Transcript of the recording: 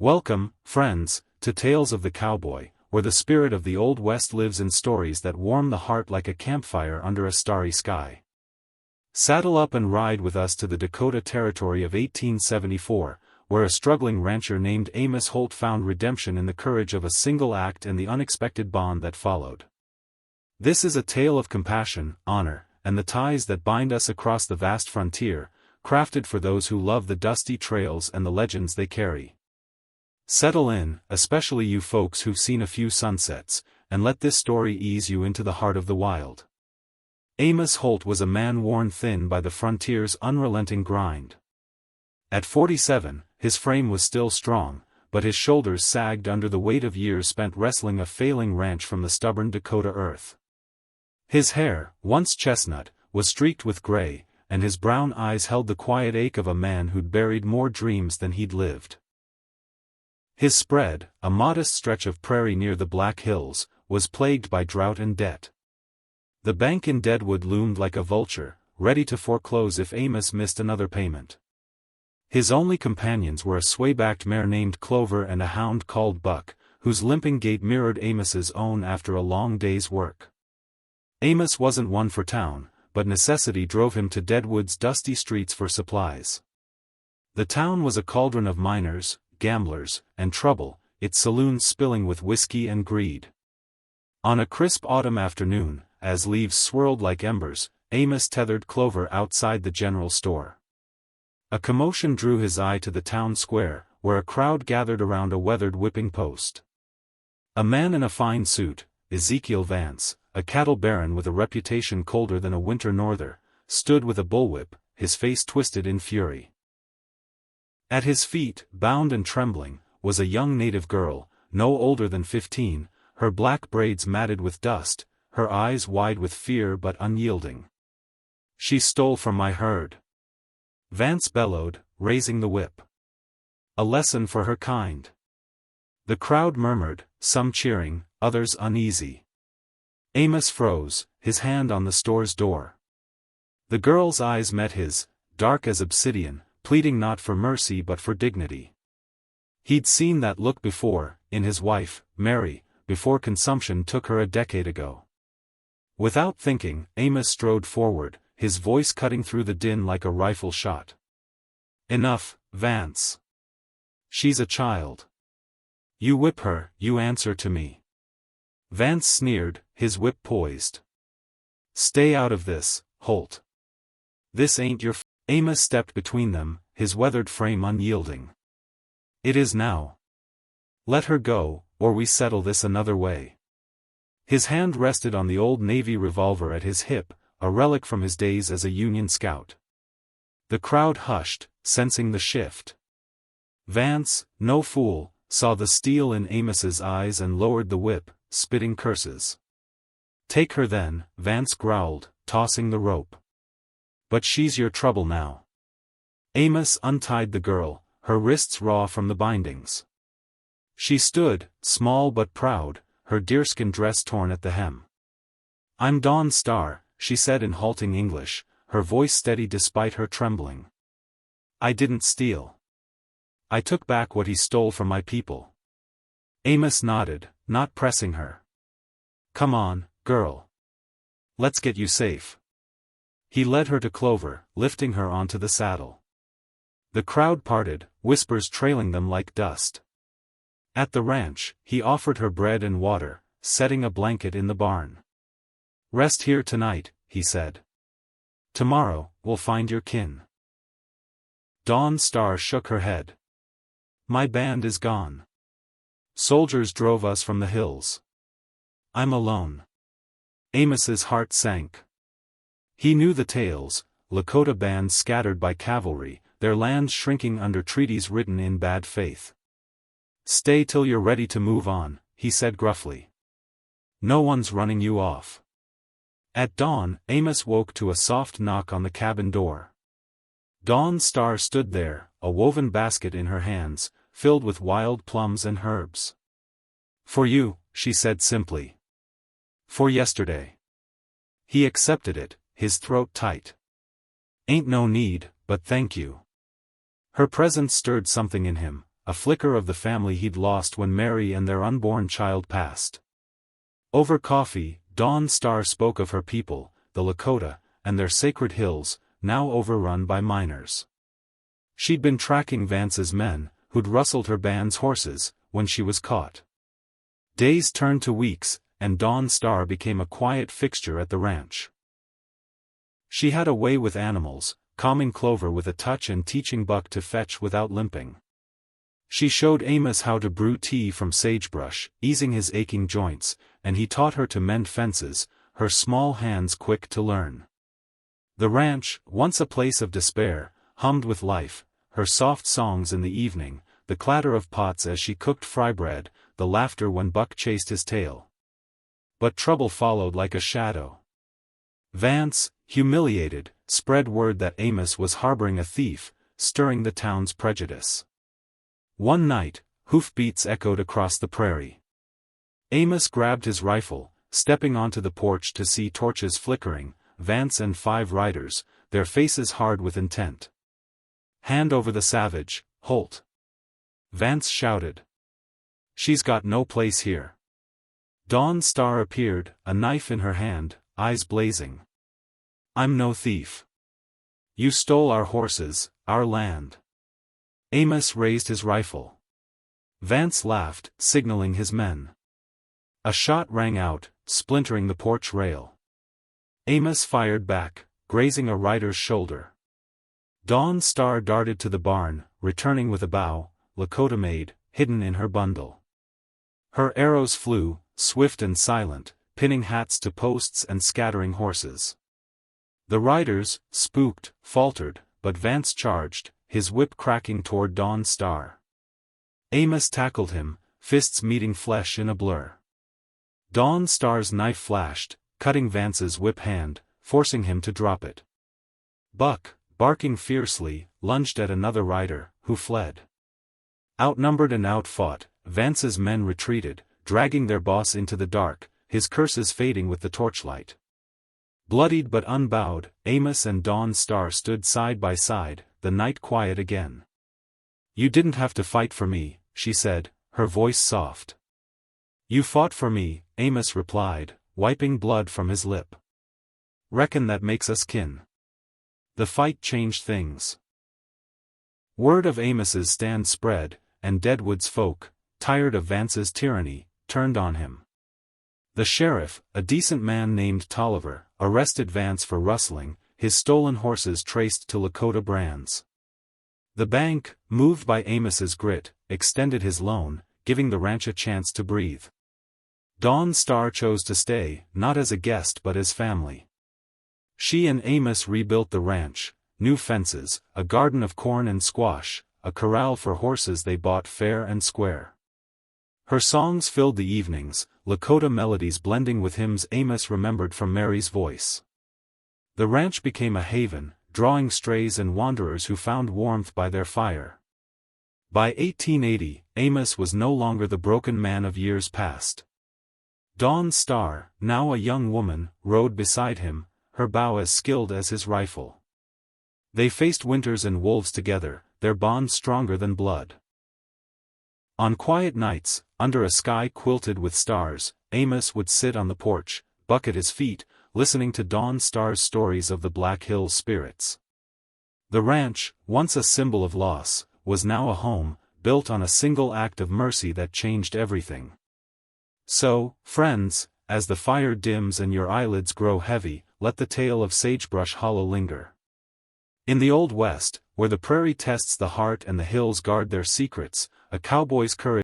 Welcome, friends, to Tales of the Cowboy, where the spirit of the Old West lives in stories that warm the heart like a campfire under a starry sky. Saddle up and ride with us to the Dakota Territory of 1874, where a struggling rancher named Amos Holt found redemption in the courage of a single act and the unexpected bond that followed. This is a tale of compassion, honor, and the ties that bind us across the vast frontier, crafted for those who love the dusty trails and the legends they carry. Settle in, especially you folks who've seen a few sunsets, and let this story ease you into the heart of the wild. Amos Holt was a man worn thin by the frontier's unrelenting grind. At 47, his frame was still strong, but his shoulders sagged under the weight of years spent wrestling a failing ranch from the stubborn Dakota earth. His hair, once chestnut, was streaked with gray, and his brown eyes held the quiet ache of a man who'd buried more dreams than he'd lived. His spread, a modest stretch of prairie near the Black Hills, was plagued by drought and debt. The bank in Deadwood loomed like a vulture, ready to foreclose if Amos missed another payment. His only companions were a sway-backed mare named Clover and a hound called Buck, whose limping gait mirrored Amos's own after a long day's work. Amos wasn't one for town, but necessity drove him to Deadwood's dusty streets for supplies. The town was a cauldron of miners, gamblers, and trouble, its saloons spilling with whiskey and greed. On a crisp autumn afternoon, as leaves swirled like embers, Amos tethered Clover outside the general store. A commotion drew his eye to the town square, where a crowd gathered around a weathered whipping post. A man in a fine suit, Ezekiel Vance, a cattle baron with a reputation colder than a winter norther, stood with a bullwhip, his face twisted in fury. At his feet, bound and trembling, was a young native girl, no older than 15, her black braids matted with dust, her eyes wide with fear but unyielding. "She stole from my herd," Vance bellowed, raising the whip. "A lesson for her kind." The crowd murmured, some cheering, others uneasy. Amos froze, his hand on the store's door. The girl's eyes met his, dark as obsidian, pleading not for mercy but for dignity. He'd seen that look before, in his wife, Mary, before consumption took her a decade ago. Without thinking, Amos strode forward, his voice cutting through the din like a rifle shot. "Enough, Vance. She's a child. You whip her, you answer to me." Vance sneered, his whip poised. "Stay out of this, Holt. This ain't your Amos stepped between them, his weathered frame unyielding. "It is now. Let her go, or we settle this another way." His hand rested on the old Navy revolver at his hip, a relic from his days as a Union scout. The crowd hushed, sensing the shift. Vance, no fool, saw the steel in Amos's eyes and lowered the whip, spitting curses. "Take her then," Vance growled, tossing the rope. "But she's your trouble now." Amos untied the girl, her wrists raw from the bindings. She stood, small but proud, her deerskin dress torn at the hem. "I'm Dawn Star," she said in halting English, her voice steady despite her trembling. "I didn't steal. I took back what he stole from my people." Amos nodded, not pressing her. "Come on, girl. Let's get you safe." He led her to Clover, lifting her onto the saddle. The crowd parted, whispers trailing them like dust. At the ranch, he offered her bread and water, setting a blanket in the barn. "Rest here tonight," he said. "Tomorrow, we'll find your kin." Dawn Star shook her head. "My band is gone. Soldiers drove us from the hills. I'm alone." Amos's heart sank. He knew the tales, Lakota bands scattered by cavalry, their lands shrinking under treaties written in bad faith. "Stay till you're ready to move on," he said gruffly. "No one's running you off." At dawn, Amos woke to a soft knock on the cabin door. Dawn Star stood there, a woven basket in her hands, filled with wild plums and herbs. "For you," she said simply. "For yesterday." He accepted it, his throat tight. "Ain't no need, but thank you." Her presence stirred something in him, a flicker of the family he'd lost when Mary and their unborn child passed. Over coffee, Dawn Star spoke of her people, the Lakota, and their sacred hills, now overrun by miners. She'd been tracking Vance's men, who'd rustled her band's horses, when she was caught. Days turned to weeks, and Dawn Star became a quiet fixture at the ranch. She had a way with animals, calming Clover with a touch and teaching Buck to fetch without limping. She showed Amos how to brew tea from sagebrush, easing his aching joints, and he taught her to mend fences, her small hands quick to learn. The ranch, once a place of despair, hummed with life, her soft songs in the evening, the clatter of pots as she cooked fry bread, the laughter when Buck chased his tail. But trouble followed like a shadow. Vance, humiliated, spread word that Amos was harboring a thief, stirring the town's prejudice. One night, hoofbeats echoed across the prairie. Amos grabbed his rifle, stepping onto the porch to see torches flickering, Vance and 5 riders, their faces hard with intent. "Hand over the savage, Holt," Vance shouted. "She's got no place here." Dawn Star appeared, a knife in her hand, eyes blazing. "I'm no thief. You stole our horses, our land." Amos raised his rifle. Vance laughed, signaling his men. A shot rang out, splintering the porch rail. Amos fired back, grazing a rider's shoulder. Dawn Star darted to the barn, returning with a bow, Lakota made, hidden in her bundle. Her arrows flew, swift and silent, pinning hats to posts and scattering horses. The riders, spooked, faltered, but Vance charged, his whip cracking toward Dawn Star. Amos tackled him, fists meeting flesh in a blur. Dawn Star's knife flashed, cutting Vance's whip hand, forcing him to drop it. Buck, barking fiercely, lunged at another rider, who fled. Outnumbered and outfought, Vance's men retreated, dragging their boss into the dark, his curses fading with the torchlight. Bloodied but unbowed, Amos and Dawn Star stood side by side, the night quiet again. "You didn't have to fight for me," she said, her voice soft. "You fought for me," Amos replied, wiping blood from his lip. "Reckon that makes us kin." The fight changed things. Word of Amos's stand spread, and Deadwood's folk, tired of Vance's tyranny, turned on him. The sheriff, a decent man named Tolliver, arrested Vance for rustling, his stolen horses traced to Lakota brands. The bank, moved by Amos's grit, extended his loan, giving the ranch a chance to breathe. Dawn Star chose to stay, not as a guest but as family. She and Amos rebuilt the ranch, new fences, a garden of corn and squash, a corral for horses they bought fair and square. Her songs filled the evenings, Lakota melodies blending with hymns Amos remembered from Mary's voice. The ranch became a haven, drawing strays and wanderers who found warmth by their fire. By 1880, Amos was no longer the broken man of years past. Dawn Star, now a young woman, rode beside him, her bow as skilled as his rifle. They faced winters and wolves together, their bond stronger than blood. On quiet nights, under a sky quilted with stars, Amos would sit on the porch, Buck at his feet, listening to Dawn Star's stories of the Black Hills spirits. The ranch, once a symbol of loss, was now a home, built on a single act of mercy that changed everything. So, friends, as the fire dims and your eyelids grow heavy, let the tale of Sagebrush Hollow linger. In the Old West, where the prairie tests the heart and the hills guard their secrets, a cowboy's courage